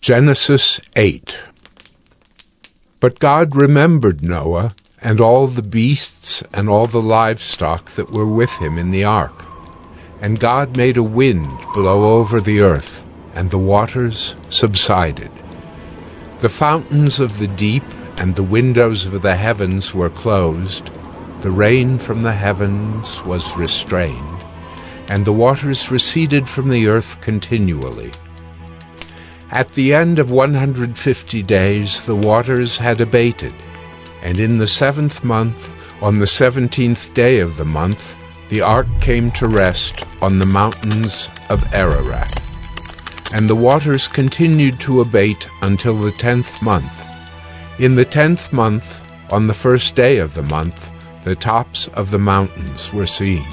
Genesis 8. But God remembered Noah and all the beasts and all the livestock that were with him in the ark. And God made a wind blow over the earth, and the waters subsided. The fountains of the deep and the windows of the heavens were closed. The rain from the heavens was restrained, and the waters receded from the earth continually. At the end of 150 days the waters had abated, and in the 7th month, on the 17th day of the month, the ark came to rest on the mountains of Ararat. And the waters continued to abate until the 10th month. In the 10th month, on the 1st day of the month, the tops of the mountains were seen.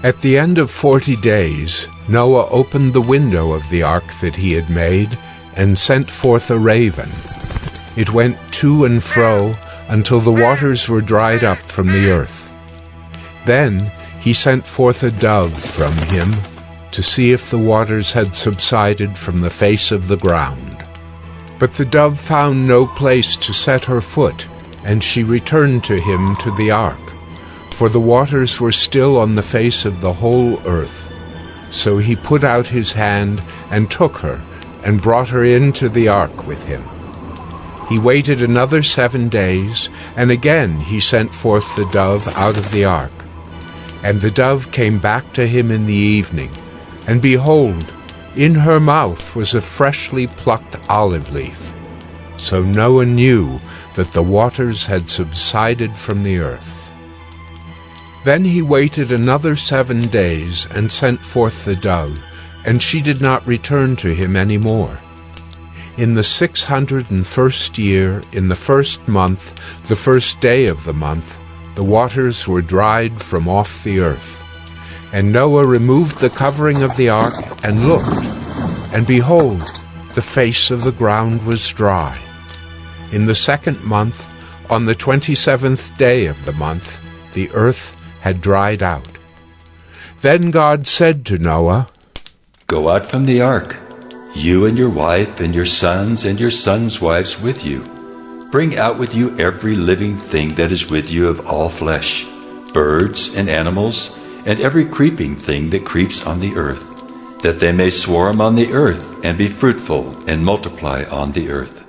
At the end of 40 days, Noah opened the window of the ark that he had made, and sent forth a raven. It went to and fro until the waters were dried up from the earth. Then he sent forth a dove from him to see if the waters had subsided from the face of the ground. But the dove found no place to set her foot, and she returned to him to the ark, for the waters were still on the face of the whole earth. So he put out his hand and took her, and brought her into the ark with him. He waited another 7 days, and again he sent forth the dove out of the ark. And the dove came back to him in the evening, and behold, in her mouth was a freshly plucked olive leaf. So Noah knew that the waters had subsided from the earth. Then he waited another 7 days and sent forth the dove, and she did not return to him any more. In the 601st year, in the 1st month, the 1st day of the month, the waters were dried from off the earth. And Noah removed the covering of the ark and looked, and behold, the face of the ground was dry. In the 2nd month, on the 27th day of the month, the earth had dried out. Then God said to Noah, "Go out from the ark, you and your wife and your sons' wives with you. Bring out with you every living thing that is with you of all flesh, birds and animals, and every creeping thing that creeps on the earth, that they may swarm on the earth and be fruitful and multiply on the earth."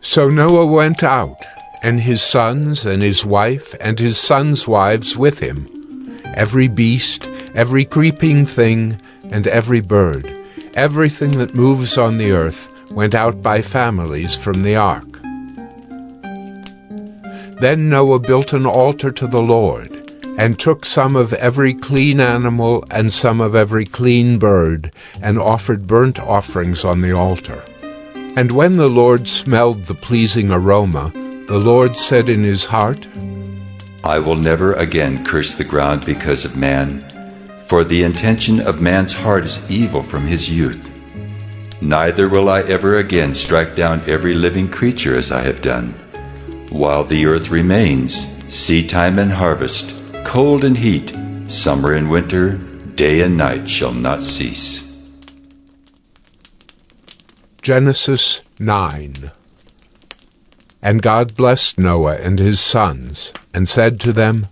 So Noah went out, and his sons and his wife and his sons' wives with him, every beast, every creeping thing, and every bird, everything that moves on the earth, went out by families from the ark. Then Noah built an altar to the Lord, and took some of every clean animal and some of every clean bird, and offered burnt offerings on the altar. And when the Lord smelled the pleasing aroma, the Lord said in his heart, "I will never again curse the ground because of man, for the intention of man's heart is evil from his youth. Neither will I ever again strike down every living creature as I have done. While the earth remains, seedtime and harvest, cold and heat, summer and winter, day and night shall not cease." Genesis 9. And God blessed Noah and his sons, and said to them,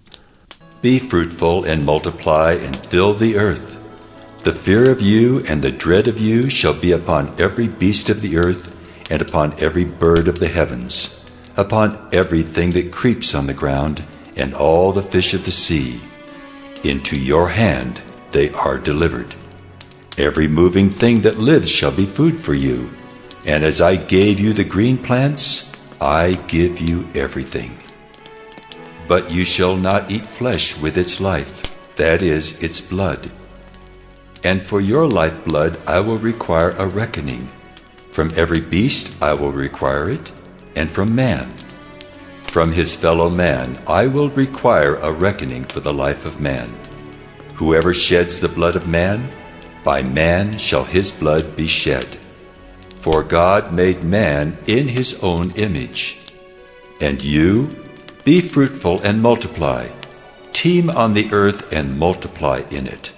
"Be fruitful and multiply and fill the earth. The fear of you and the dread of you shall be upon every beast of the earth, and upon every bird of the heavens, upon everything that creeps on the ground, and all the fish of the sea. Into your hand they are delivered. Every moving thing that lives shall be food for you. And as I gave you the green plants, I give you everything. But you shall not eat flesh with its life, that is, its blood. And for your lifeblood I will require a reckoning. From every beast I will require it, and from man. From his fellow man I will require a reckoning for the life of man. Whoever sheds the blood of man, by man shall his blood be shed. For God made man in his own image. And you, be fruitful and multiply. Teem on the earth and multiply in it."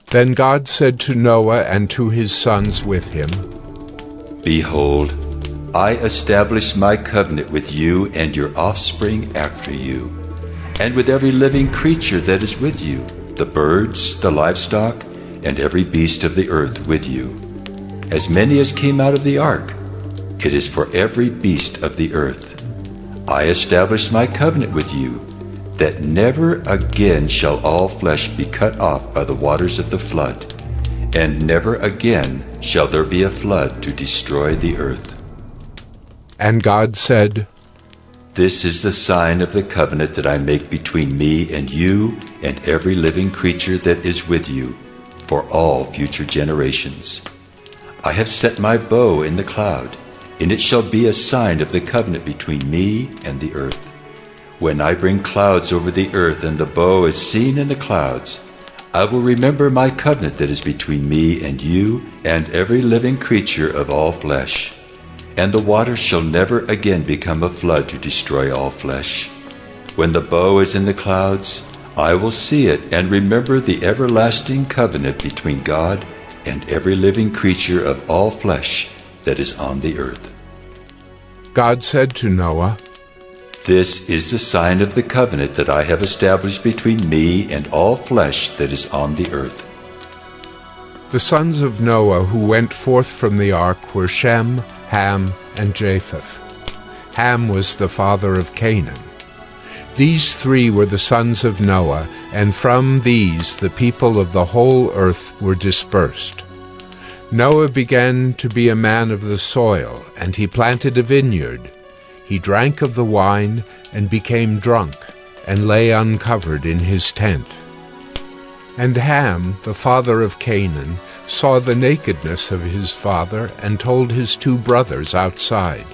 Then God said to Noah and to his sons with him, Behold, I establish my covenant with you and your offspring after you, and with every living creature that is with you, the birds, the livestock, and every beast of the earth with you. As many as came out of the ark, it is for every beast of the earth. I establish my covenant with you, that never again shall all flesh be cut off by the waters of the flood, and never again shall there be a flood to destroy the earth. And God said, This is the sign of the covenant that I make between me and you and every living creature that is with you, for all future generations. I have set my bow in the cloud, and it shall be a sign of the covenant between me and the earth. When I bring clouds over the earth and the bow is seen in the clouds, I will remember my covenant that is between me and you and every living creature of all flesh. And the waters shall never again become a flood to destroy all flesh. When the bow is in the clouds, I will see it and remember the everlasting covenant between God and every living creature of all flesh that is on the earth. God said to Noah, This is the sign of the covenant that I have established between me and all flesh that is on the earth. The sons of Noah who went forth from the ark were Shem, Ham, and Japheth. Ham was the father of Canaan. These three were the sons of Noah, and from these the people of the whole earth were dispersed. Noah began to be a man of the soil, and he planted a vineyard. He drank of the wine, and became drunk, and lay uncovered in his tent. And Ham, the father of Canaan, saw the nakedness of his father, and told his two brothers outside.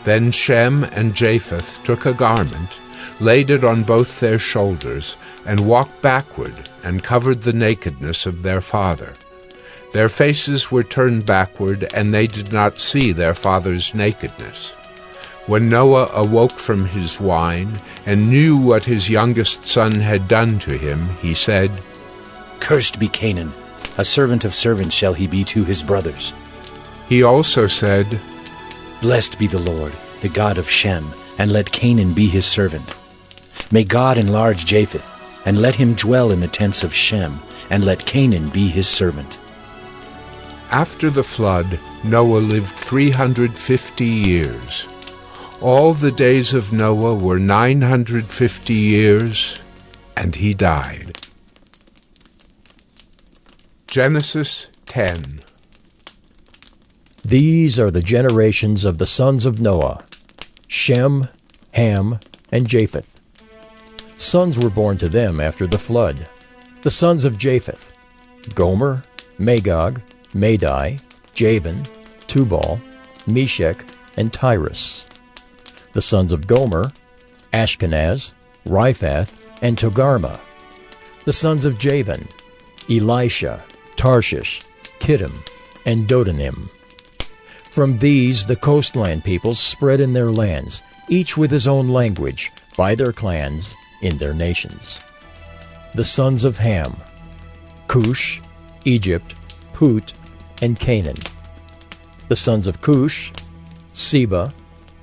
Then Shem and Japheth took a garment, laid it on both their shoulders, and walked backward, and covered the nakedness of their father. Their faces were turned backward, and they did not see their father's nakedness. When Noah awoke from his wine, and knew what his youngest son had done to him, he said, Cursed be Canaan, a servant of servants shall he be to his brothers. He also said, Blessed be the Lord, the God of Shem, and let Canaan be his servant. May God enlarge Japheth, and let him dwell in the tents of Shem, and let Canaan be his servant. After the flood, Noah lived 350 years. All the days of Noah were 950 years, and he died. Genesis 10. These are the generations of the sons of Noah, Shem, Ham, and Japheth. Sons were born to them after the flood. The sons of Japheth, Gomer, Magog, Madai, Javan, Tubal, Meshech, and Tyrus. The sons of Gomer, Ashkenaz, Riphath, and Togarmah. The sons of Javan, Elisha, Tarshish, Kittim, and Dodanim. From these the coastland peoples spread in their lands, each with his own language, by their clans, in their nations. The sons of Ham, Cush, Egypt, Put, and Canaan. The sons of Cush, Seba,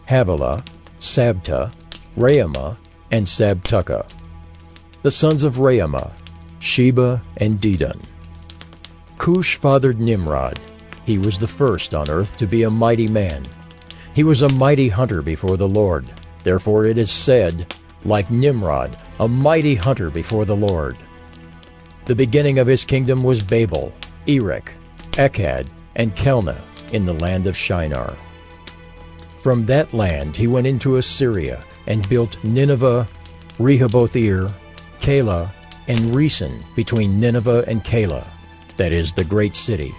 Havilah, Sabta, Raamah, and Sabtucah. The sons of Raamah, Sheba and Dedan. Cush fathered Nimrod. He was the first on earth to be a mighty man. He was a mighty hunter before the Lord. Therefore it is said, like Nimrod, a mighty hunter before the Lord. The beginning of his kingdom was Babel, Erech, Akkad, and Calneh in the land of Shinar. From that land he went into Assyria and built Nineveh, Rehoboth-ir, Calah, and Resen between Nineveh and Calah, that is, the great city.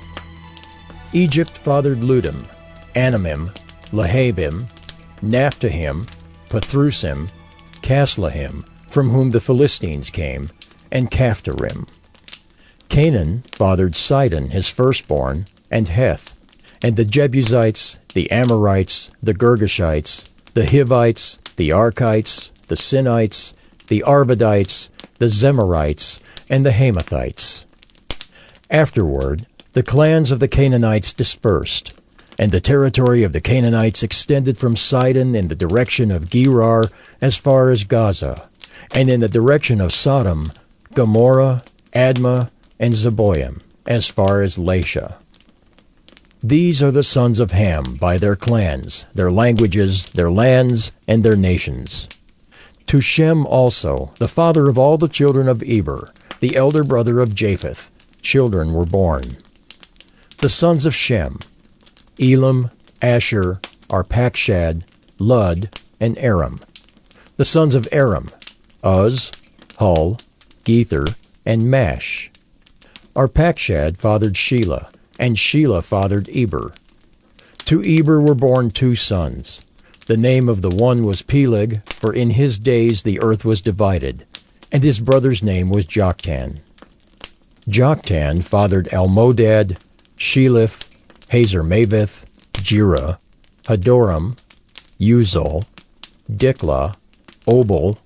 Egypt fathered Ludim, Anamim, Lehabim, Naphtahim, Pathrusim, Caslahim, from whom the Philistines came, and Caphtorim. Canaan fathered Sidon, his firstborn, and Heth, and the Jebusites, the Amorites, the Girgashites, the Hivites, the Arkites, the Sinites, the Arvadites, the Zemarites, and the Hamathites. Afterward, the clans of the Canaanites dispersed. And the territory of the Canaanites extended from Sidon in the direction of Gerar as far as Gaza, and in the direction of Sodom, Gomorrah, Admah, and Zeboim, as far as Lasha. These are the sons of Ham by their clans, their languages, their lands, and their nations. To Shem also, the father of all the children of Eber, the elder brother of Japheth, children were born. The sons of Shem: Elam, Asher, Arpachshad, Lud, and Aram. The sons of Aram: Uz, Hul, Gether, and Mash. Arpachshad fathered Shelah, and Shelah fathered Eber. To Eber were born 2 sons. The name of the one was Peleg, for in his days the earth was divided, and his brother's name was Joktan. Joktan fathered Almodad, Sheleph, Hazarmaveth, Jerah, Hadoram, Uzal, Diklah, Obal,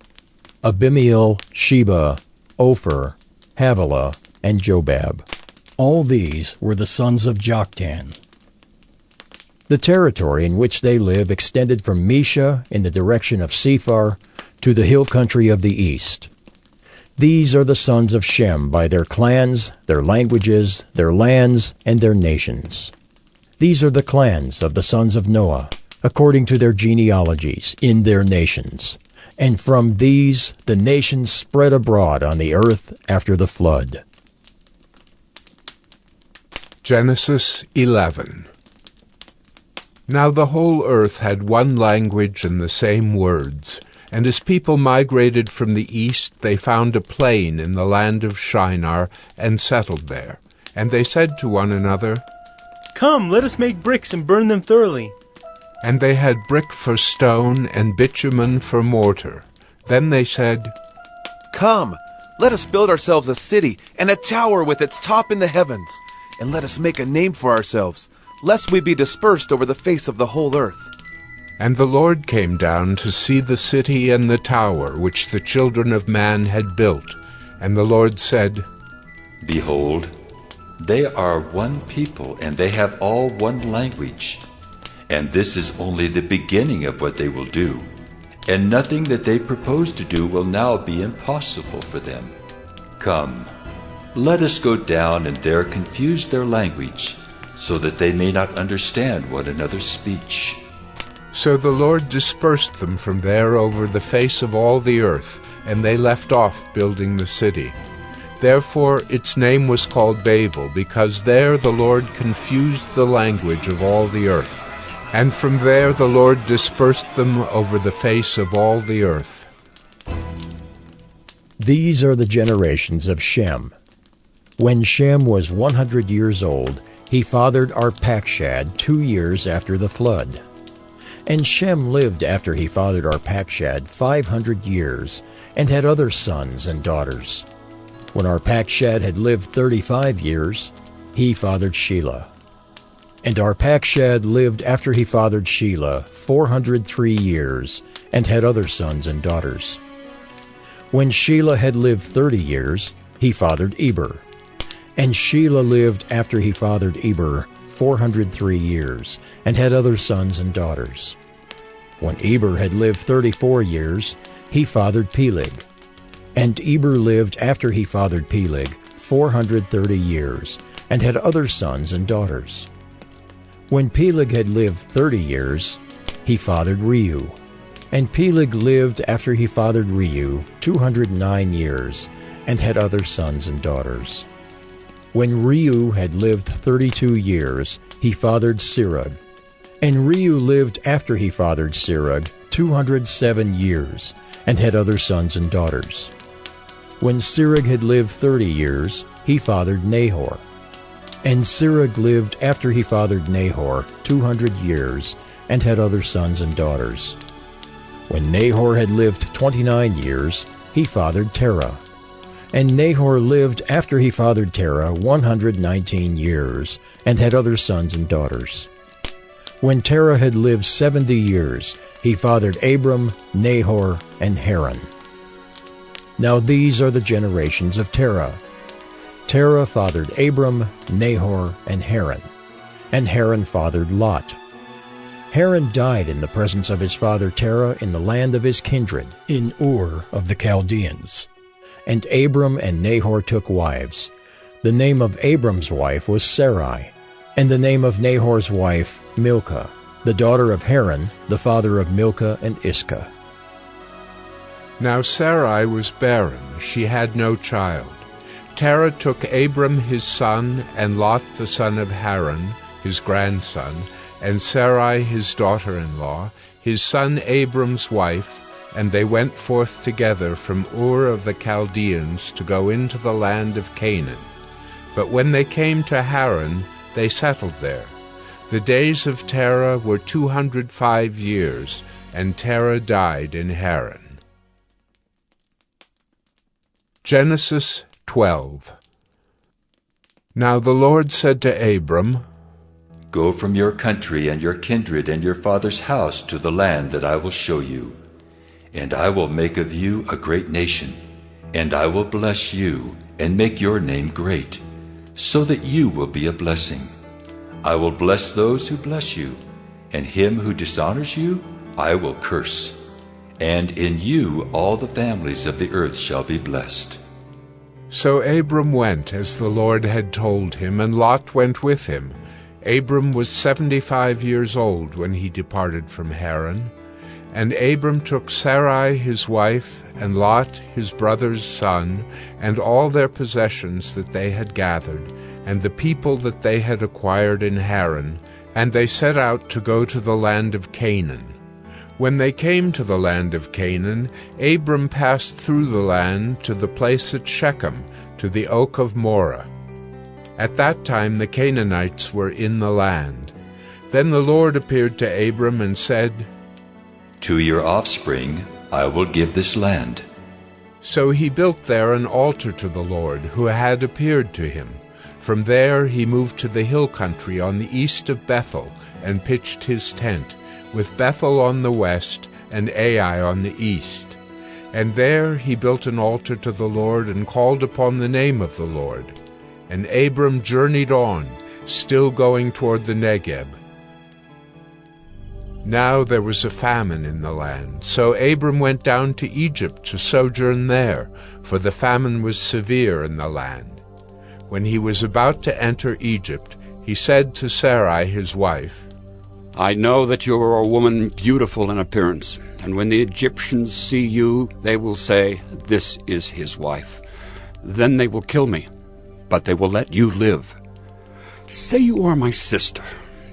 Abimiel, Sheba, Ophir, Havilah, and Jobab. All these were the sons of Joktan. The territory in which they live extended from Mesha in the direction of Sephar to the hill country of the east. These are the sons of Shem by their clans, their languages, their lands, and their nations. These are the clans of the sons of Noah, according to their genealogies, in their nations. And from these the nations spread abroad on the earth after the flood. Genesis 11. Now the whole earth had one language and the same words. And as people migrated from the east, they found a plain in the land of Shinar, and settled there. And they said to one another, "Come, let us make bricks and burn them thoroughly." And they had brick for stone and bitumen for mortar. Then they said, "Come, let us build ourselves a city and a tower with its top in the heavens, and let us make a name for ourselves, lest we be dispersed over the face of the whole earth." And the Lord came down to see the city and the tower which the children of man had built. And the Lord said, Behold, they are one people, and they have all one language. And this is only the beginning of what they will do. And nothing that they propose to do will now be impossible for them. Come, let us go down and there confuse their language, so that they may not understand one another's speech. So the Lord dispersed them from there over the face of all the earth, and they left off building the city. Therefore its name was called Babel, because there the Lord confused the language of all the earth. And from there the Lord dispersed them over the face of all the earth. These are the generations of Shem. When Shem was 100 years old, he fathered Arpachshad 2 years after the flood. And Shem lived after he fathered Arpachshad 500 years, and had other sons and daughters. When Arpachshad had lived 35 years, he fathered Shelah. And Arpachshad lived after he fathered Shelah 403 years, and had other sons and daughters. When Shelah had lived 30 years, he fathered Eber. And Shelah lived after he fathered Eber 403 years, and had other sons and daughters. When Eber had lived 34 years, he fathered Peleg. And Eber lived after he fathered Peleg 430 years, and had other sons and daughters. When Peleg had lived 30 years, he fathered Reu. And Peleg lived after he fathered Reu 209 years, and had other sons and daughters. When Reu had lived 32 years, he fathered Serug. And Reu lived after he fathered Serug 207 years, and had other sons and daughters. When Serug had lived 30 years, he fathered Nahor. And Serug lived after he fathered Nahor 200 years, and had other sons and daughters. When Nahor had lived 29 years, he fathered Terah. And Nahor lived after he fathered Terah 119 years, and had other sons and daughters. When Terah had lived 70 years, he fathered Abram, Nahor, and Haran. Now these are the generations of Terah. Terah fathered Abram, Nahor, and Haran. and Haran fathered Lot. Haran died in the presence of his father Terah in the land of his kindred, in Ur of the Chaldeans. And Abram and Nahor took wives. The name of Abram's wife was Sarai, and the name of Nahor's wife Milcah, the daughter of Haran, the father of Milcah and Iscah. Now Sarai was barren, she had no child. Terah took Abram his son, and Lot the son of Haran, his grandson, and Sarai his daughter-in-law, his son Abram's wife, and they went forth together from Ur of the Chaldeans to go into the land of Canaan. But when they came to Haran, they settled there. The days of Terah were 205 years, and Terah died in Haran. Genesis 12. Now the Lord said to Abram, Go from your country and your kindred and your father's house to the land that I will show you. And I will make of you a great nation, and I will bless you and make your name great, so that you will be a blessing. I will bless those who bless you, and him who dishonors you I will curse. And in you all the families of the earth shall be blessed. So Abram went as the Lord had told him, and Lot went with him. Abram was 75 years old when he departed from Haran. And Abram took Sarai his wife, and Lot his brother's son, and all their possessions that they had gathered, and the people that they had acquired in Haran, and they set out to go to the land of Canaan. When they came to the land of Canaan, Abram passed through the land to the place at Shechem, to the oak of Moreh. At that time the Canaanites were in the land. Then the Lord appeared to Abram and said, To your offspring I will give this land. So he built there an altar to the Lord, who had appeared to him. From there he moved to the hill country on the east of Bethel, and pitched his tent, with Bethel on the west and Ai on the east. And there he built an altar to the Lord, and called upon the name of the Lord. And Abram journeyed on, still going toward the Negeb. Now there was a famine in the land, so Abram went down to Egypt to sojourn there, for the famine was severe in the land. When he was about to enter Egypt, he said to Sarai his wife, I know that you are a woman beautiful in appearance, and when the Egyptians see you, they will say, This is his wife. Then they will kill me, but they will let you live. Say you are my sister,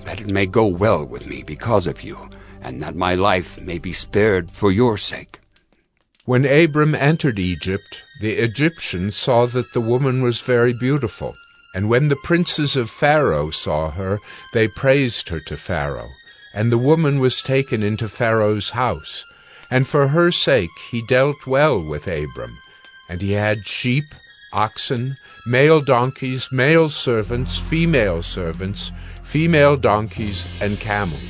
that it may go well with me because of you, and that my life may be spared for your sake. When Abram entered Egypt, the Egyptians saw that the woman was very beautiful. And when the princes of Pharaoh saw her, they praised her to Pharaoh. And the woman was taken into Pharaoh's house. And for her sake he dealt well with Abram. And he had sheep, oxen, male donkeys, male servants, female donkeys, and camels.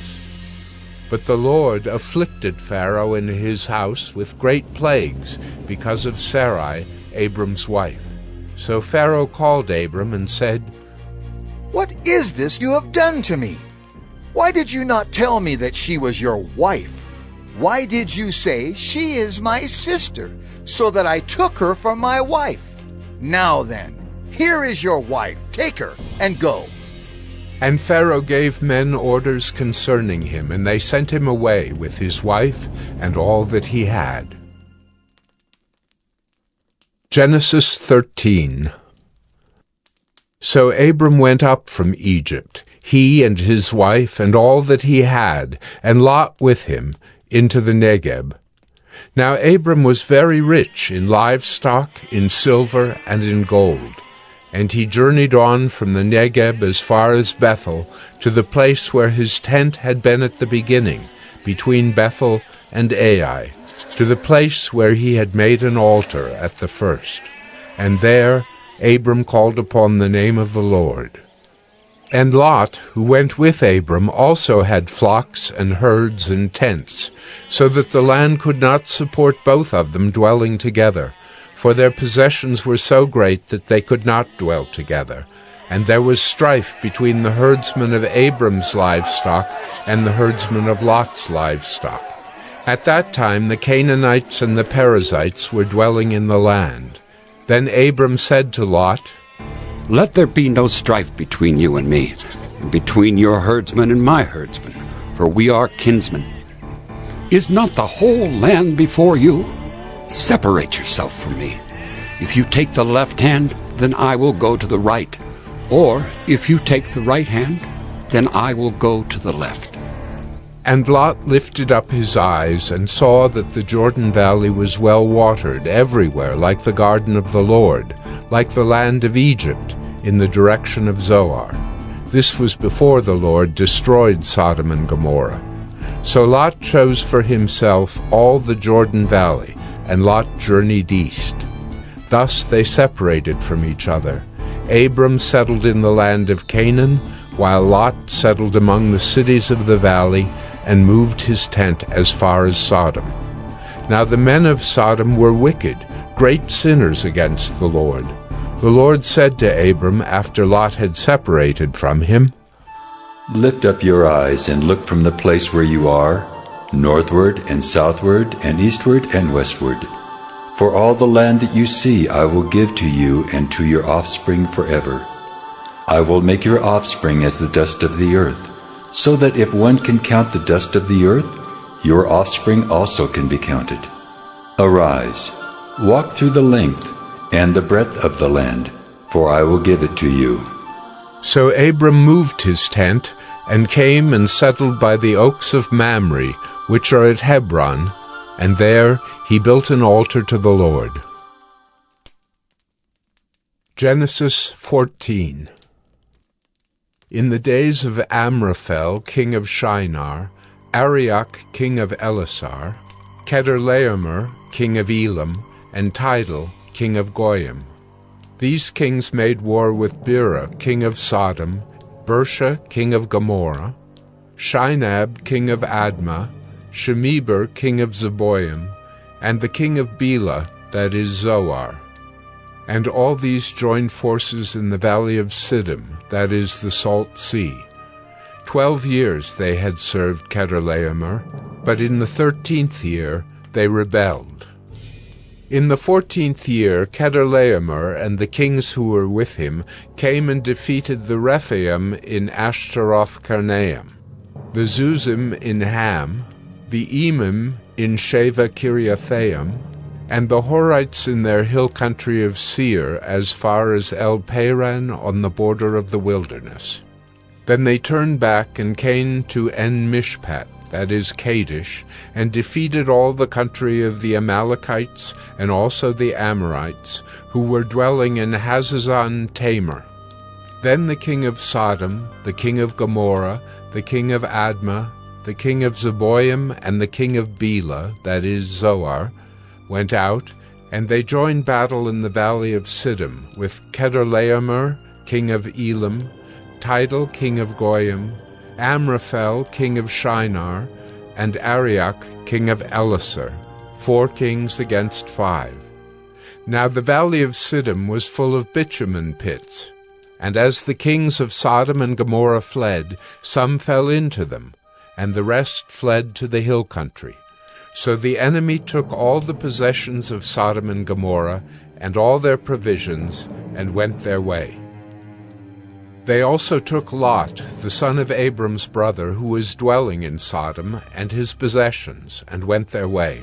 But the Lord afflicted Pharaoh and his house with great plagues because of Sarai, Abram's wife. So Pharaoh called Abram and said, What is this you have done to me? Why did you not tell me that she was your wife? Why did you say, She is my sister, so that I took her for my wife? Now then, here is your wife. Take her and go. And Pharaoh gave men orders concerning him, and they sent him away with his wife and all that he had. Genesis 13. So Abram went up from Egypt, he and his wife and all that he had, and Lot with him, into the Negeb. Now Abram was very rich in livestock, in silver, and in gold. And he journeyed on from the Negeb as far as Bethel, to the place where his tent had been at the beginning, between Bethel and Ai, to the place where he had made an altar at the first. And there Abram called upon the name of the Lord. And Lot, who went with Abram, also had flocks and herds and tents, so that the land could not support both of them dwelling together, for their possessions were so great that they could not dwell together. And there was strife between the herdsmen of Abram's livestock and the herdsmen of Lot's livestock. At that time the Canaanites and the Perizzites were dwelling in the land. Then Abram said to Lot, Let there be no strife between you and me, and between your herdsmen and my herdsmen, for we are kinsmen. Is not the whole land before you? Separate yourself from me. If you take the left hand, then I will go to the right. Or if you take the right hand, then I will go to the left. And Lot lifted up his eyes and saw that the Jordan Valley was well watered everywhere, like the garden of the Lord, like the land of Egypt, in the direction of Zoar. This was before the Lord destroyed Sodom and Gomorrah. So Lot chose for himself all the Jordan Valley, and Lot journeyed east. Thus they separated from each other. Abram settled in the land of Canaan, while Lot settled among the cities of the valley, and moved his tent as far as Sodom. Now the men of Sodom were wicked, great sinners against the Lord. The Lord said to Abram after Lot had separated from him, Lift up your eyes and look from the place where you are, northward and southward and eastward and westward. For all the land that you see I will give to you and to your offspring forever. I will make your offspring as the dust of the earth, so that if one can count the dust of the earth, your offspring also can be counted. Arise, walk through the length and the breadth of the land, for I will give it to you. So Abram moved his tent, and came and settled by the oaks of Mamre, which are at Hebron, and there he built an altar to the Lord. Genesis 14. In the days of Amraphel, king of Shinar, Arioch, king of Elasar, Chedorlaomer, king of Elam, and Tidal, king of Goyim. These kings made war with Bera, king of Sodom, Bersha, king of Gomorrah, Shinab, king of Admah, Shemeber, king of Zeboim, and the king of Bela, that is Zoar. And all these joined forces in the valley of Siddim, that is the Salt Sea. 12 years they had served Chedorlaomer, but in the 13th year they rebelled. In the 14th year Chedorlaomer and the kings who were with him came and defeated the Rephaim in Ashtaroth-Karnaim, the Zuzim in Ham, the Emim in Sheva Kiriathaim, and the Horites in their hill country of Seir as far as El-Paran on the border of the wilderness. Then they turned back and came to En-Mishpat, that is Kadesh, and defeated all the country of the Amalekites and also the Amorites, who were dwelling in Hazazon Tamar. Then the king of Sodom, the king of Gomorrah, the king of Admah, the king of Zeboim, and the king of Bela, that is Zoar, went out, and they joined battle in the valley of Siddim with Chedorlaomer, king of Elam, Tidal, king of Goyim, Amraphel, king of Shinar, and Arioch, king of Elasar, 4 kings against 5. Now the valley of Siddim was full of bitumen pits, and as the kings of Sodom and Gomorrah fled, some fell into them, and the rest fled to the hill country. So the enemy took all the possessions of Sodom and Gomorrah, and all their provisions, and went their way. They also took Lot, the son of Abram's brother, who was dwelling in Sodom, and his possessions, and went their way.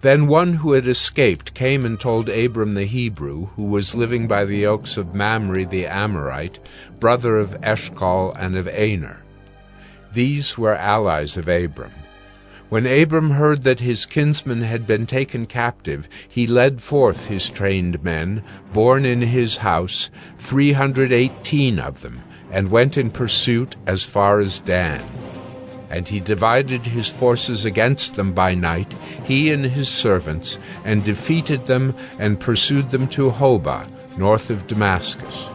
Then one who had escaped came and told Abram the Hebrew, who was living by the oaks of Mamre the Amorite, brother of Eshcol and of Aner. These were allies of Abram. When Abram heard that his kinsman had been taken captive, he led forth his trained men, born in his house, 318 of them, and went in pursuit as far as Dan. And he divided his forces against them by night, he and his servants, and defeated them and pursued them to Hobah, north of Damascus.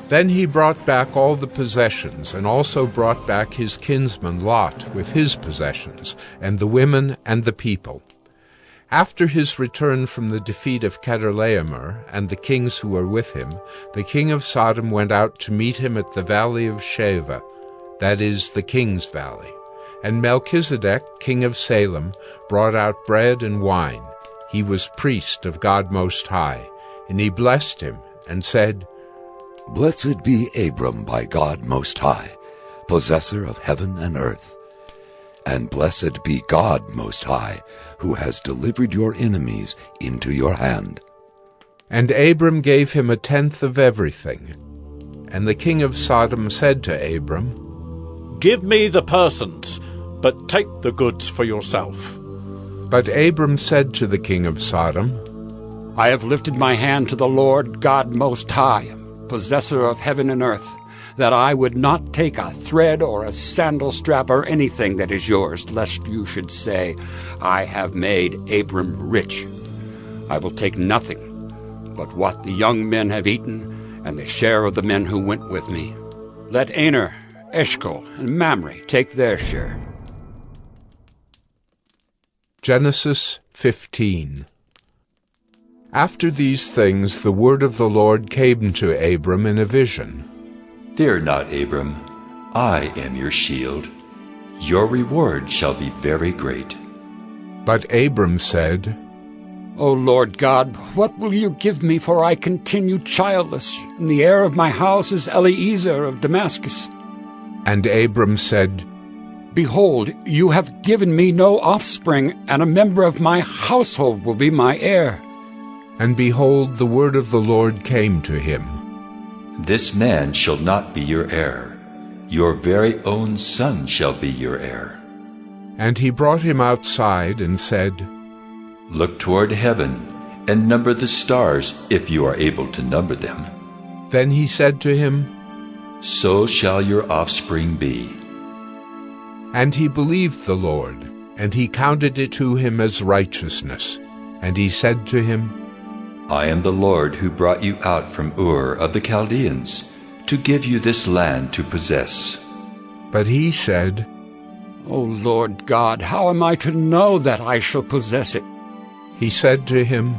Then he brought back all the possessions, and also brought back his kinsman Lot with his possessions, and the women and the people. After his return from the defeat of Chedorlaomer and the kings who were with him, the king of Sodom went out to meet him at the valley of Sheva, that is, the king's valley. And Melchizedek, king of Salem, brought out bread and wine. He was priest of God Most High, and he blessed him and said, Blessed be Abram by God Most High, possessor of heaven and earth. And blessed be God Most High, who has delivered your enemies into your hand. And Abram gave him 1/10 of everything. And the king of Sodom said to Abram, Give me the persons, but take the goods for yourself. But Abram said to the king of Sodom, I have lifted my hand to the Lord God Most High, possessor of heaven and earth, that I would not take a thread or a sandal strap or anything that is yours, lest you should say, I have made Abram rich. I will take nothing but what the young men have eaten, and the share of the men who went with me. Let Aner, Eshcol, and Mamre take their share. Genesis 15. After these things the word of the Lord came to Abram in a vision. Fear not, Abram. I am your shield. Your reward shall be very great. But Abram said, O Lord God, what will you give me, for I continue childless, and the heir of my house is Eliezer of Damascus? And Abram said, Behold, you have given me no offspring, and a member of my household will be my heir. And behold, the word of the Lord came to him. This man shall not be your heir. Your very own son shall be your heir. And he brought him outside and said, Look toward heaven, and number the stars, if you are able to number them. Then he said to him, So shall your offspring be. And he believed the Lord, and he counted it to him as righteousness. And he said to him, I am the Lord who brought you out from Ur of the Chaldeans, to give you this land to possess. But he said, O Lord God, how am I to know that I shall possess it? He said to him,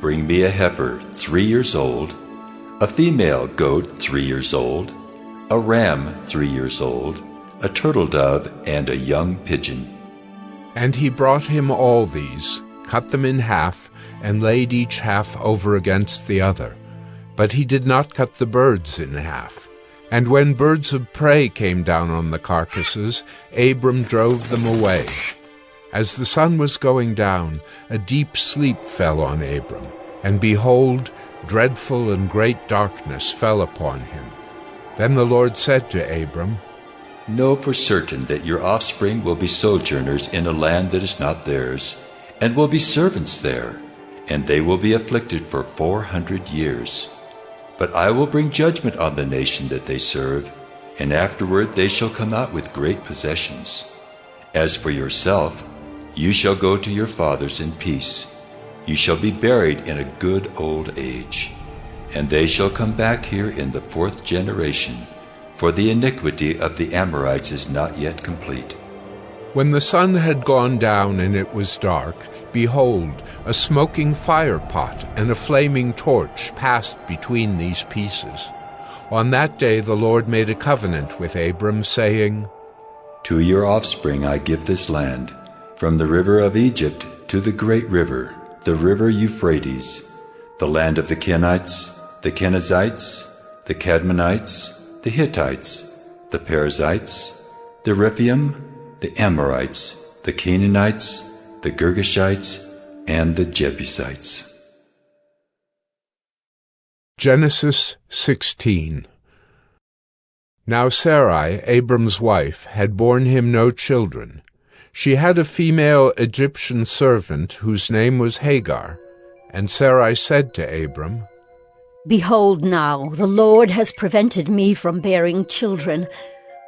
Bring me a heifer 3 years old, a female goat 3 years old, a ram 3 years old, a turtle dove, and a young pigeon. And he brought him all these, cut them in half, and laid each half over against the other. But he did not cut the birds in half. And when birds of prey came down on the carcasses, Abram drove them away. As the sun was going down, a deep sleep fell on Abram, and behold, dreadful and great darkness fell upon him. Then the Lord said to Abram, Know for certain that your offspring will be sojourners in a land that is not theirs, and will be servants there, and they will be afflicted for 400 years. But I will bring judgment on the nation that they serve, and afterward they shall come out with great possessions. As for yourself, you shall go to your fathers in peace. You shall be buried in a good old age. And they shall come back here in the 4th generation, for the iniquity of the Amorites is not yet complete. When the sun had gone down and it was dark, behold, a smoking firepot and a flaming torch passed between these pieces. On that day the Lord made a covenant with Abram, saying, To your offspring I give this land, from the river of Egypt to the great river, the river Euphrates, the land of the Kenites, the Kenizzites, the Cadmonites, the Hittites, the Perizzites, the Rephaim, the Amorites, the Canaanites, the Girgashites, and the Jebusites. Genesis 16. Now Sarai, Abram's wife, had borne him no children. She had a female Egyptian servant whose name was Hagar. And Sarai said to Abram, Behold now, the Lord has prevented me from bearing children.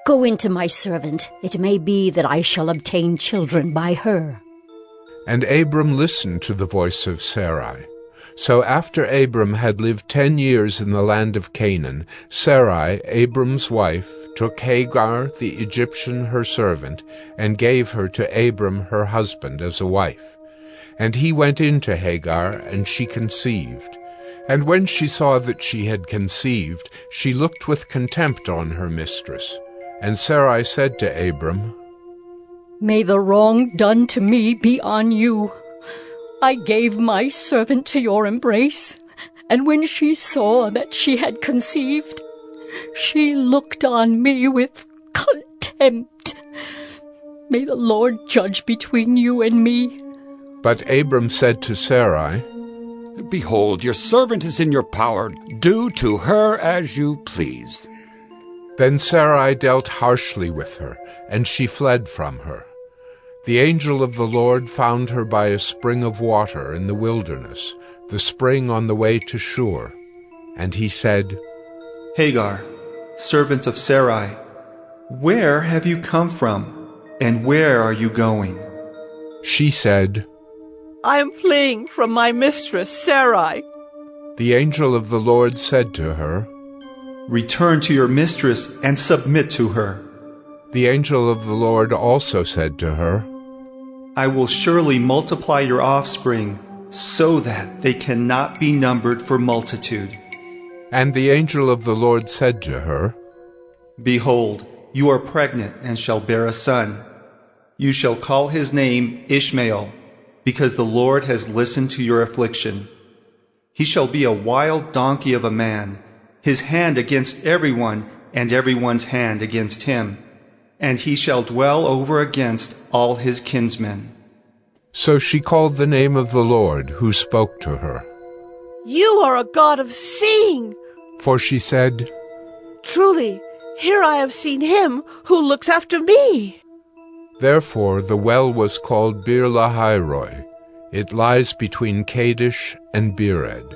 Go into my servant. It may be that I shall obtain children by her. And Abram listened to the voice of Sarai. So after Abram had lived 10 years in the land of Canaan, Sarai, Abram's wife, took Hagar the Egyptian her servant, and gave her to Abram her husband as a wife. And he went in to Hagar, and she conceived. And when she saw that she had conceived, she looked with contempt on her mistress. And Sarai said to Abram, May the wrong done to me be on you. I gave my servant to your embrace, and when she saw that she had conceived, she looked on me with contempt. May the Lord judge between you and me. But Abram said to Sarai, Behold, your servant is in your power. Do to her as you please. Then Sarai dealt harshly with her, and she fled from her. The angel of the Lord found her by a spring of water in the wilderness, the spring on the way to Shur. And he said, Hagar, servant of Sarai, where have you come from, and where are you going? She said, I am fleeing from my mistress Sarai. The angel of the Lord said to her, Return to your mistress and submit to her. The angel of the Lord also said to her, I will surely multiply your offspring, so that they cannot be numbered for multitude. And the angel of the Lord said to her, Behold, you are pregnant and shall bear a son. You shall call his name Ishmael, because the Lord has listened to your affliction. He shall be a wild donkey of a man, his hand against everyone, and everyone's hand against him. And he shall dwell over against all his kinsmen. So she called the name of the Lord who spoke to her. You are a God of seeing. For she said, Truly, here I have seen him who looks after me. Therefore the well was called Bir Lahairoi. It lies between Kadesh and Bered.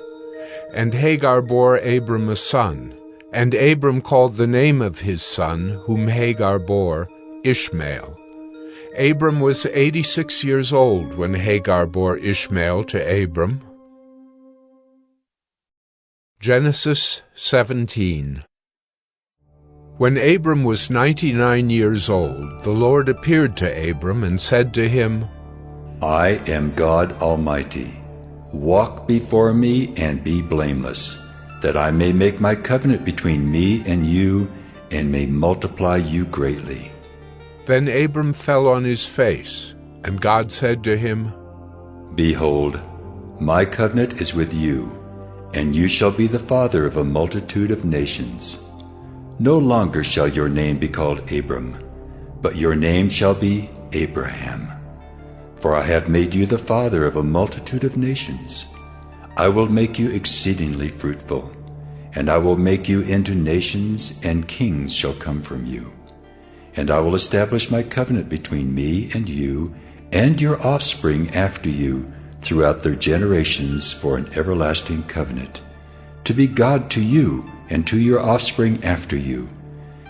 And Hagar bore Abram a son, and Abram called the name of his son, whom Hagar bore, Ishmael. Abram was 86 years old when Hagar bore Ishmael to Abram. Genesis 17. When Abram was 99 years old, the Lord appeared to Abram and said to him, I am God Almighty. Walk before me and be blameless, that I may make my covenant between me and you, and may multiply you greatly. Then Abram fell on his face, and God said to him, Behold, my covenant is with you, and you shall be the father of a multitude of nations. No longer shall your name be called Abram, but your name shall be Abraham. For I have made you the father of a multitude of nations. I will make you exceedingly fruitful, and I will make you into nations, and kings shall come from you. And I will establish my covenant between me and you, and your offspring after you, throughout their generations for an everlasting covenant, to be God to you, and to your offspring after you.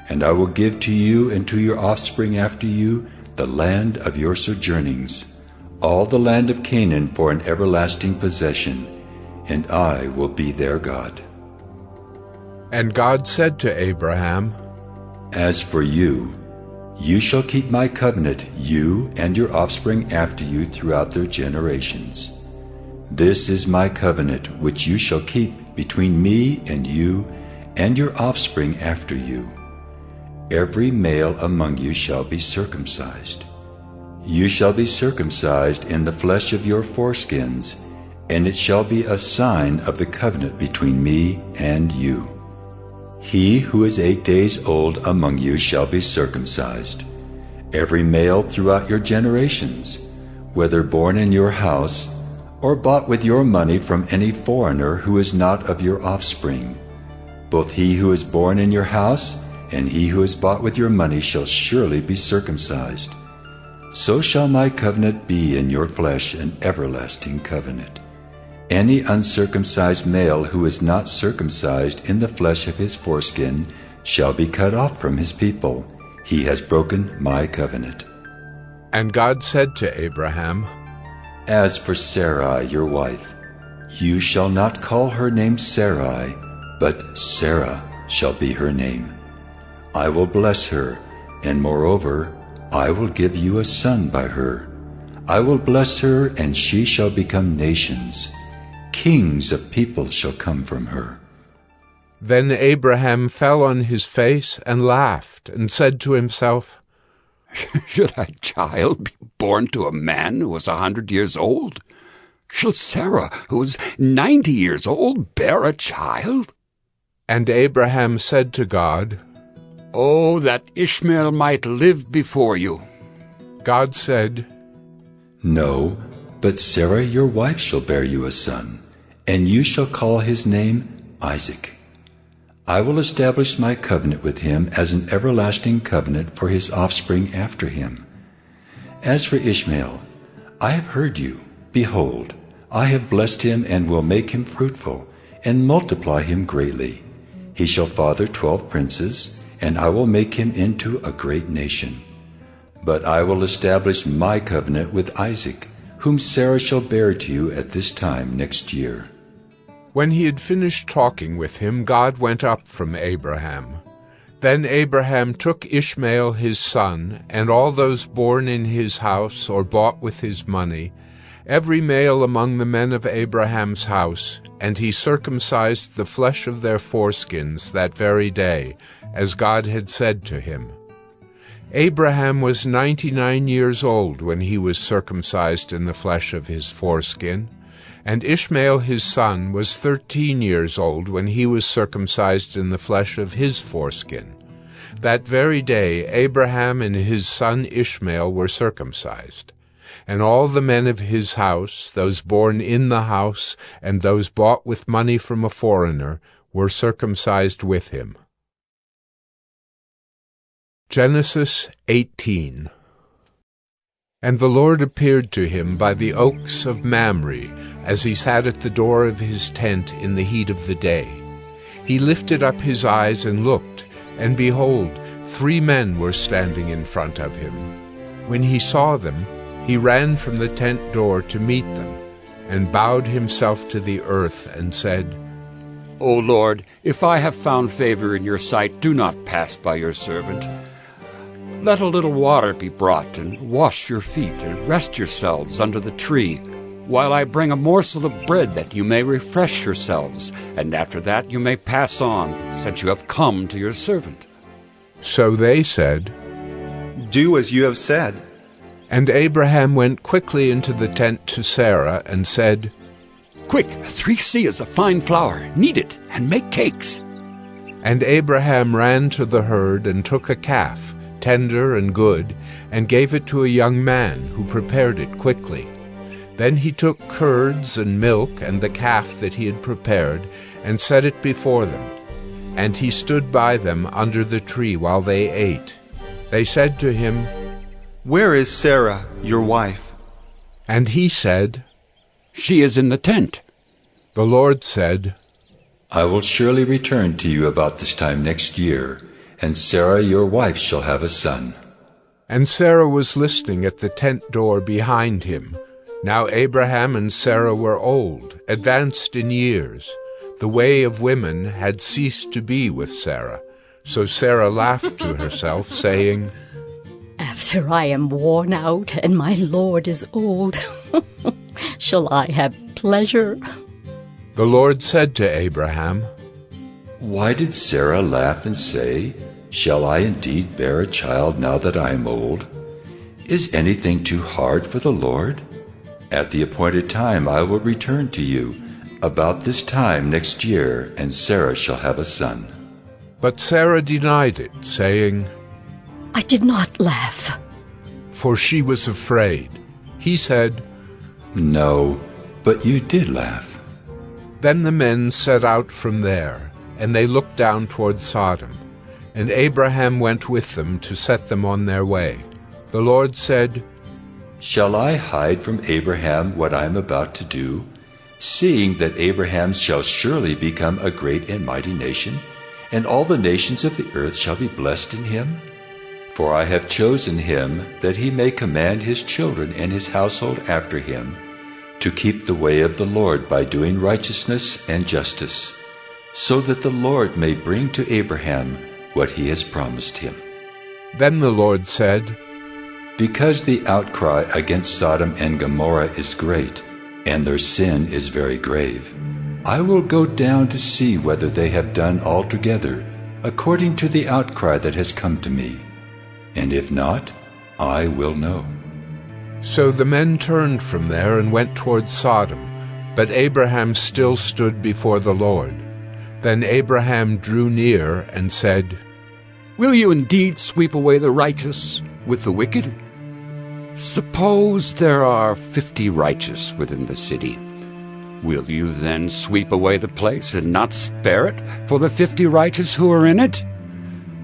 And I will give to you and to your offspring after you the land of your sojournings, all the land of Canaan for an everlasting possession, and I will be their God. And God said to Abraham, As for you, you shall keep my covenant, you and your offspring after you throughout their generations. This is my covenant which you shall keep between me and you and your offspring after you. Every male among you shall be circumcised. You shall be circumcised in the flesh of your foreskins, and it shall be a sign of the covenant between me and you. He who is 8 days old among you shall be circumcised, every male throughout your generations, whether born in your house or bought with your money from any foreigner who is not of your offspring. Both he who is born in your house and he who is bought with your money shall surely be circumcised. So shall my covenant be in your flesh, an everlasting covenant. Any uncircumcised male who is not circumcised in the flesh of his foreskin shall be cut off from his people. He has broken my covenant. And God said to Abraham, As for Sarai, your wife, you shall not call her name Sarai, but Sarah shall be her name. I will bless her, and moreover, I will give you a son by her. I will bless her, and she shall become nations. Kings of people shall come from her. Then Abraham fell on his face and laughed, and said to himself, Should a child be born to a man who was 100 years old? Shall Sarah, who is 90 years old, bear a child? And Abraham said to God, Oh, that Ishmael might live before you. God said, No, but Sarah your wife shall bear you a son, and you shall call his name Isaac. I will establish my covenant with him as an everlasting covenant for his offspring after him. As for Ishmael, I have heard you. Behold, I have blessed him and will make him fruitful, and multiply him greatly. He shall father 12 princes, and I will make him into a great nation. But I will establish my covenant with Isaac, whom Sarah shall bear to you at this time next year. When he had finished talking with him, God went up from Abraham. Then Abraham took Ishmael his son, and all those born in his house or bought with his money, every male among the men of Abraham's house, and he circumcised the flesh of their foreskins that very day, as God had said to him. Abraham was 99 years old when he was circumcised in the flesh of his foreskin, and Ishmael his son was 13 years old when he was circumcised in the flesh of his foreskin. That very day Abraham and his son Ishmael were circumcised. And all the men of his house, those born in the house, and those bought with money from a foreigner, were circumcised with him. Genesis 18. And the Lord appeared to him by the oaks of Mamre, as he sat at the door of his tent in the heat of the day. He lifted up his eyes and looked, and behold, 3 men were standing in front of him. When he saw them, he ran from the tent door to meet them, and bowed himself to the earth, and said, O Lord, if I have found favor in your sight, do not pass by your servant. Let a little water be brought, and wash your feet, and rest yourselves under the tree, while I bring a morsel of bread that you may refresh yourselves, and after that you may pass on, since you have come to your servant. So they said, Do as you have said. And Abraham went quickly into the tent to Sarah, and said, Quick, 3 seahs of fine flour, knead it, and make cakes. And Abraham ran to the herd, and took a calf, tender and good, and gave it to a young man, who prepared it quickly. Then he took curds and milk and the calf that he had prepared, and set it before them. And he stood by them under the tree while they ate. They said to him, Where is Sarah, your wife? And he said, She is in the tent. The Lord said, I will surely return to you about this time next year, and Sarah your wife shall have a son. And Sarah was listening at the tent door behind him. Now Abraham and Sarah were old, advanced in years. The way of women had ceased to be with Sarah. So Sarah laughed to herself, saying, After I am worn out and my Lord is old, shall I have pleasure? The Lord said to Abraham, Why did Sarah laugh and say, Shall I indeed bear a child now that I am old? Is anything too hard for the Lord? At the appointed time I will return to you, about this time next year, and Sarah shall have a son. But Sarah denied it, saying, I did not laugh. For she was afraid. He said, No, but you did laugh. Then the men set out from there, and they looked down toward Sodom. And Abraham went with them to set them on their way. The Lord said, Shall I hide from Abraham what I am about to do, seeing that Abraham shall surely become a great and mighty nation, and all the nations of the earth shall be blessed in him? For I have chosen him that he may command his children and his household after him, to keep the way of the Lord by doing righteousness and justice, so that the Lord may bring to Abraham what he has promised him. Then the Lord said, Because the outcry against Sodom and Gomorrah is great, and their sin is very grave, I will go down to see whether they have done altogether according to the outcry that has come to me. And if not, I will know. So the men turned from there and went toward Sodom, but Abraham still stood before the Lord. Then Abraham drew near and said, Will you indeed sweep away the righteous with the wicked? Suppose there are 50 righteous within the city. Will you then sweep away the place and not spare it for the 50 righteous who are in it?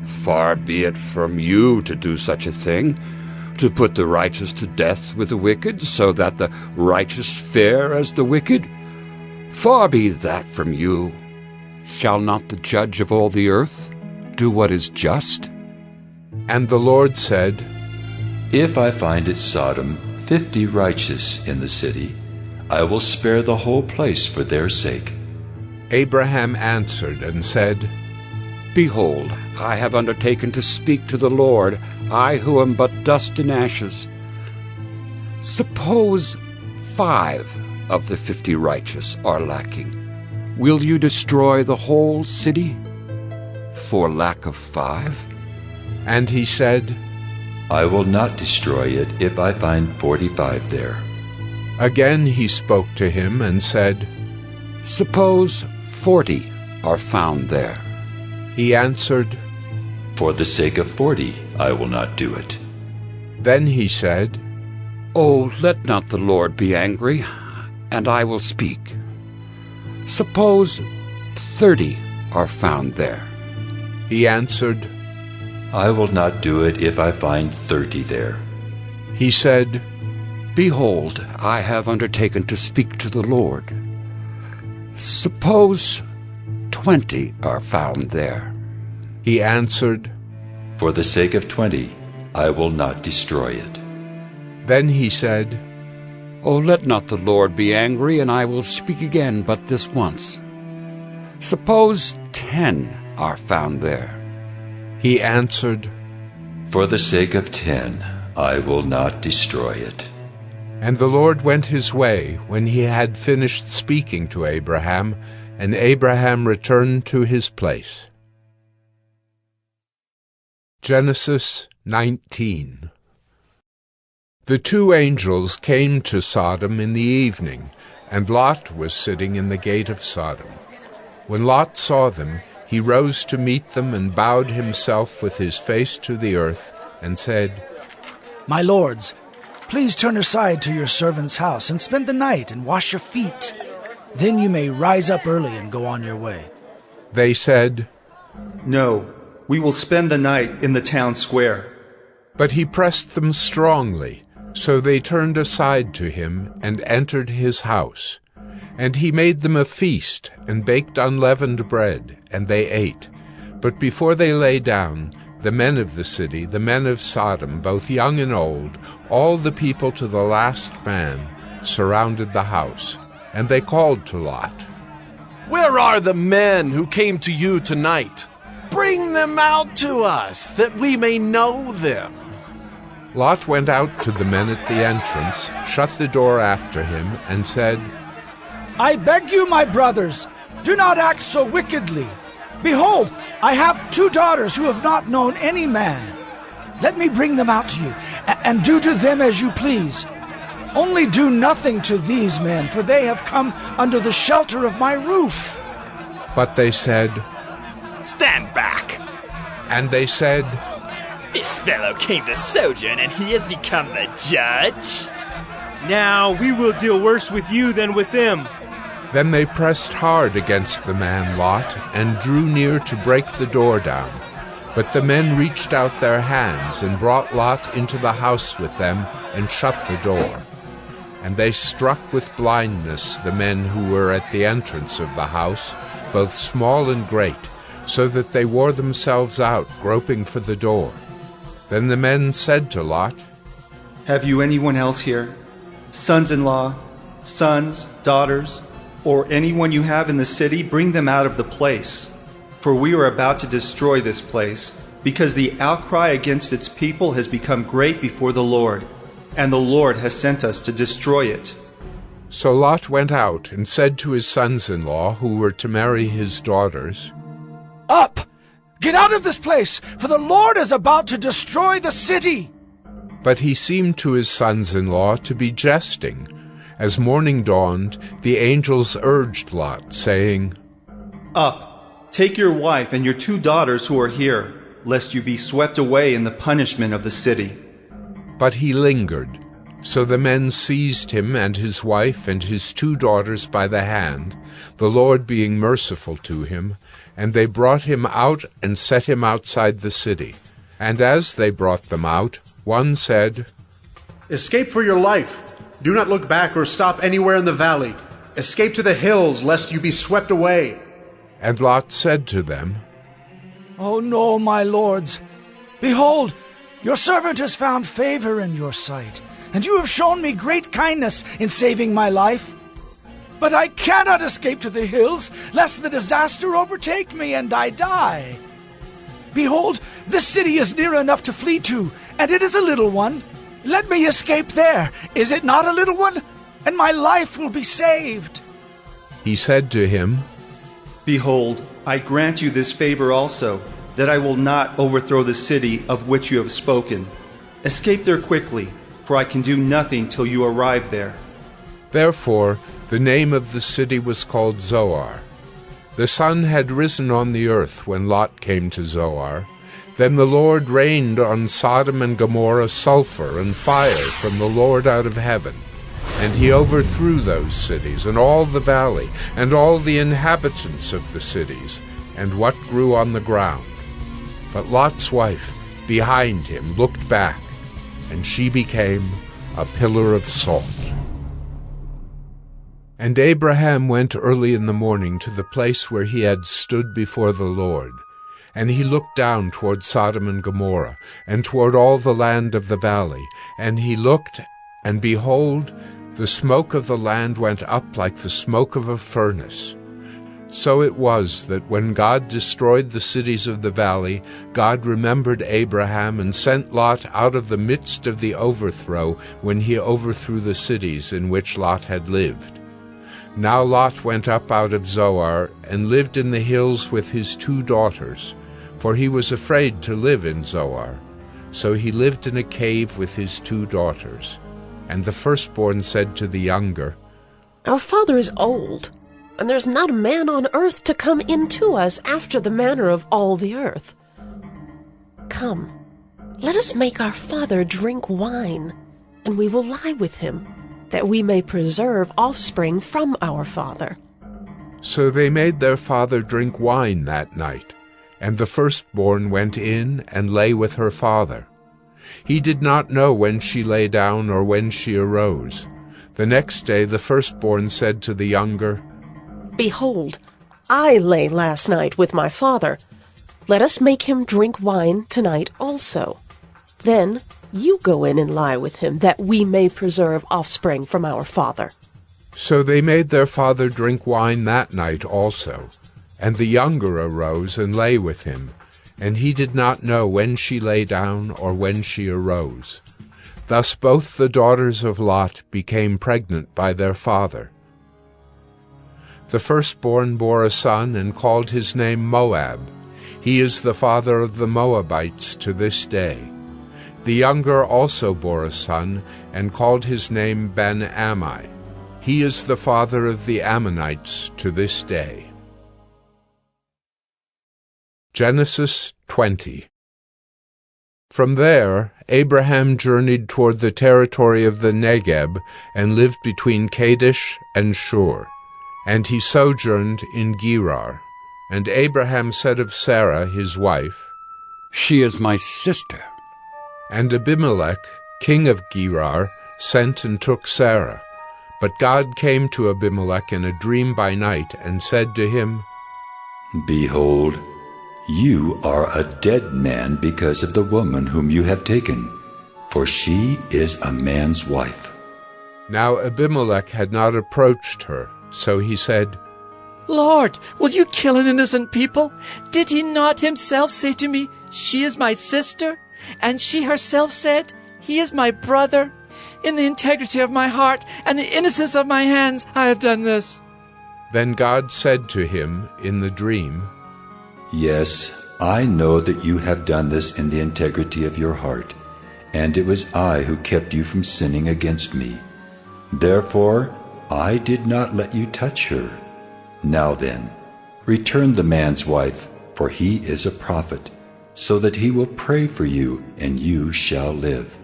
Far be it from you to do such a thing, to put the righteous to death with the wicked, so that the righteous fare as the wicked. Far be that from you. Shall not the judge of all the earth do what is just? And the Lord said, If I find at Sodom 50 righteous in the city, I will spare the whole place for their sake. Abraham answered and said, Behold, I have undertaken to speak to the Lord, I who am but dust and ashes. Suppose 5 of the 50 righteous are lacking. Will you destroy the whole city for lack of 5? And he said, I will not destroy it if I find 45 there. Again he spoke to him and said, Suppose 40 are found there. He answered, For the sake of 40 I will not do it. Then he said, Oh, let not the Lord be angry, and I will speak. Suppose 30 are found there. He answered, I will not do it if I find 30 there. He said, Behold, I have undertaken to speak to the Lord. Suppose 20 are found there. He answered, For the sake of 20, I will not destroy it. Then he said, Oh, let not the Lord be angry, and I will speak again but this once. Suppose 10 are found there. He answered, For the sake of 10, I will not destroy it. And the Lord went his way when he had finished speaking to Abraham, and Abraham returned to his place. Genesis 19. The 2 angels came to Sodom in the evening, and Lot was sitting in the gate of Sodom. When Lot saw them, he rose to meet them and bowed himself with his face to the earth, and said, My lords, please turn aside to your servant's house and spend the night and wash your feet. Then you may rise up early and go on your way. They said, No, we will spend the night in the town square. But he pressed them strongly, so they turned aside to him and entered his house. And he made them a feast, and baked unleavened bread, and they ate. But before they lay down, the men of the city, the men of Sodom, both young and old, all the people to the last man, surrounded the house. And they called to Lot, Where are the men who came to you tonight? Bring them out to us, that we may know them. Lot went out to the men at the entrance, shut the door after him, and said, I beg you, my brothers, do not act so wickedly. Behold, I have 2 daughters who have not known any man. Let me bring them out to you, and do to them as you please. Only do nothing to these men, for they have come under the shelter of my roof. But they said, Stand back! And they said, This fellow came to sojourn, and he has become the judge? Now we will deal worse with you than with them. Then they pressed hard against the man Lot, and drew near to break the door down. But the men reached out their hands, and brought Lot into the house with them, and shut the door. And they struck with blindness the men who were at the entrance of the house, both small and great, so that they wore themselves out, groping for the door. Then the men said to Lot, Have you anyone else here? Sons-in-law, sons, daughters, or anyone you have in the city, bring them out of the place. For we are about to destroy this place, because the outcry against its people has become great before the Lord, and the Lord has sent us to destroy it. So Lot went out and said to his sons-in-law, who were to marry his daughters, Up! Get out of this place, for the Lord is about to destroy the city. But he seemed to his sons-in-law to be jesting. As morning dawned, the angels urged Lot, saying, Up, take your wife and your 2 daughters who are here, lest you be swept away in the punishment of the city. But he lingered. So the men seized him and his wife and his 2 daughters by the hand, the Lord being merciful to him, and they brought him out and set him outside the city. And as they brought them out, one said, Escape for your life. Do not look back or stop anywhere in the valley. Escape to the hills, lest you be swept away. And Lot said to them, Oh no, my lords. Behold, your servant has found favor in your sight, and you have shown me great kindness in saving my life. But I cannot escape to the hills, lest the disaster overtake me and I die. Behold, this city is near enough to flee to, and it is a little one. Let me escape there. Is it not a little one? And my life will be saved. He said to him, Behold, I grant you this favor also, that I will not overthrow the city of which you have spoken. Escape there quickly, for I can do nothing till you arrive there. Therefore the name of the city was called Zoar. The sun had risen on the earth when Lot came to Zoar. Then the Lord rained on Sodom and Gomorrah sulfur and fire from the Lord out of heaven. And he overthrew those cities, and all the valley, and all the inhabitants of the cities, and what grew on the ground. But Lot's wife, behind him, looked back, and she became a pillar of salt. And Abraham went early in the morning to the place where he had stood before the Lord. And he looked down toward Sodom and Gomorrah, and toward all the land of the valley. And he looked, and behold, the smoke of the land went up like the smoke of a furnace. So it was that when God destroyed the cities of the valley, God remembered Abraham and sent Lot out of the midst of the overthrow when he overthrew the cities in which Lot had lived. Now Lot went up out of Zoar and lived in the hills with his 2 daughters, for he was afraid to live in Zoar. So he lived in a cave with his 2 daughters. And the firstborn said to the younger, Our father is old, and there's not a man on earth to come in to us after the manner of all the earth. Come, let us make our father drink wine, and we will lie with him, that we may preserve offspring from our father. So they made their father drink wine that night, and the firstborn went in and lay with her father. He did not know when she lay down or when she arose. The next day the firstborn said to the younger, Behold, I lay last night with my father. Let us make him drink wine tonight also. Then you go in and lie with him, that we may preserve offspring from our father. So they made their father drink wine that night also. And the younger arose and lay with him, and he did not know when she lay down or when she arose. Thus both the daughters of Lot became pregnant by their father. The firstborn bore a son and called his name Moab. He is the father of the Moabites to this day. The younger also bore a son and called his name Ben-Ammi. He is the father of the Ammonites to this day. Genesis 20. From there, Abraham journeyed toward the territory of the Negeb and lived between Kadesh and Shur. And he sojourned in Gerar. And Abraham said of Sarah, his wife, She is my sister. And Abimelech, king of Gerar, sent and took Sarah. But God came to Abimelech in a dream by night and said to him, Behold, you are a dead man because of the woman whom you have taken, for she is a man's wife. Now Abimelech had not approached her, so he said, Lord, will you kill an innocent people? Did he not himself say to me, 'She is my sister'? And she herself said, 'He is my brother'? In the integrity of my heart and the innocence of my hands, I have done this." Then God said to him in the dream, "Yes, I know that you have done this in the integrity of your heart, and it was I who kept you from sinning against me. Therefore, I did not let you touch her. Now then, return the man's wife, for he is a prophet, so that he will pray for you, and you shall live.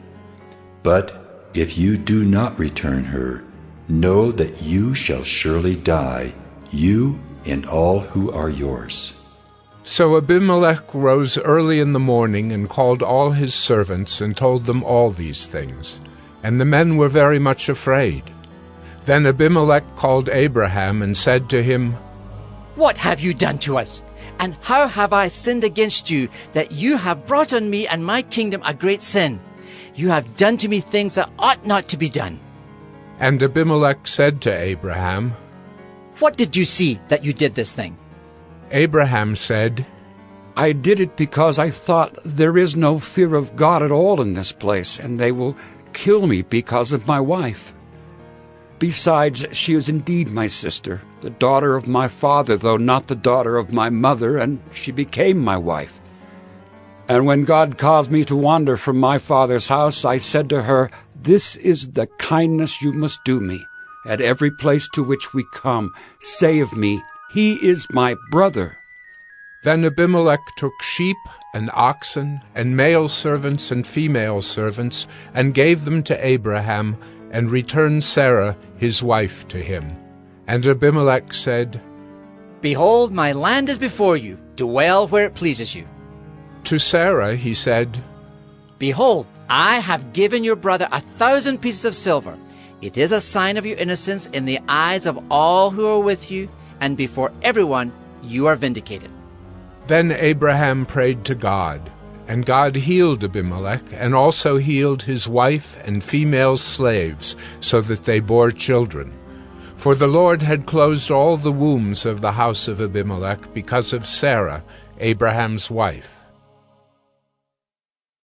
But if you do not return her, know that you shall surely die, you and all who are yours." So Abimelech rose early in the morning and called all his servants and told them all these things. And the men were very much afraid. Then Abimelech called Abraham and said to him, "What have you done to us? And how have I sinned against you, that you have brought on me and my kingdom a great sin? You have done to me things that ought not to be done." And Abimelech said to Abraham, "What did you see that you did this thing?" Abraham said, "I did it because I thought there is no fear of God at all in this place, and they will kill me because of my wife. Besides, she is indeed my sister, the daughter of my father, though not the daughter of my mother, and she became my wife. And when God caused me to wander from my father's house, I said to her, 'This is the kindness you must do me. At every place to which we come, say of me, He is my brother.'" Then Abimelech took sheep and oxen and male servants and female servants and gave them to Abraham and returned Sarah his wife to him. And Abimelech said, "Behold, my land is before you. Dwell where it pleases you." To Sarah he said, "Behold, I have given your brother 1,000 pieces of silver. It is a sign of your innocence in the eyes of all who are with you, and before everyone you are vindicated." Then Abraham prayed to God, and God healed Abimelech, and also healed his wife and female slaves, so that they bore children. For the Lord had closed all the wombs of the house of Abimelech because of Sarah, Abraham's wife.